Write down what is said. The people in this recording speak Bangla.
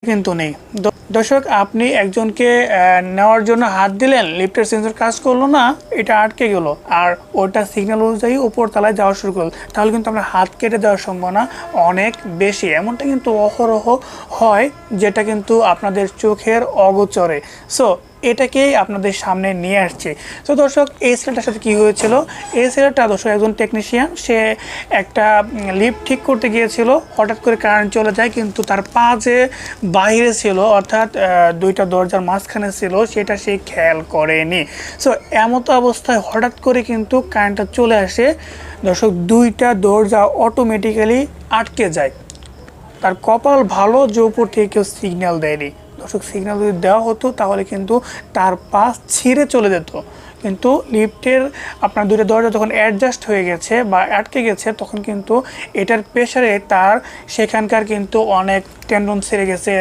কিন্তু নেই। দর্শক, আপনি একজনকে নেওয়ার জন্য হাত দিলেন, লিফটের সেন্সর কাজ করলো না, এটা আটকে গেল, আর ওটা সিগন্যাল অনুযায়ী উপর তলায় যাওয়া শুরু করলো, তাহলে কিন্তু আপনার হাত কেটে দেওয়ার সম্ভাবনা অনেক বেশি। এমনটা কিন্তু অহরহ হয়, যেটা কিন্তু আপনাদের চোখের অগোচরে। সো এটাকেই আপনাদের সামনে নিয়ে আসছে। তো দর্শক, এই ছেলেটার সাথে কী হয়েছিল, এই ছেলেটা দর্শক একজন টেকনিশিয়ান, সে একটা লিফট ঠিক করতে গিয়েছিল, হঠাৎ করে কারেন্ট চলে যায়, কিন্তু তার পা যে বাইরে ছিল, অর্থাৎ দুইটা দরজার মাঝখানে ছিল, সেটা সে খেয়াল করেনি। সো এমতো অবস্থায় হঠাৎ করে কিন্তু কারেন্টটা চলে আসে। দর্শক, দুইটা দরজা অটোমেটিক্যালি আটকে যায়। তার কপাল ভালো যে উপর থেকে কেউ সিগন্যাল দেয়নি। দর্শক, সিগন্যাল যদি দেওয়া হতো তাহলে কিন্তু তার পাশ ছিঁড়ে চলে যেত। কিন্তু লিফটের আপনার দুটো দরজা যখন অ্যাডজাস্ট হয়ে গেছে বা আটকে গেছে, তখন কিন্তু এটার প্রেশারে তার সেখানকার কিন্তু অনেক টেন্ডন ছেড়ে গেছে।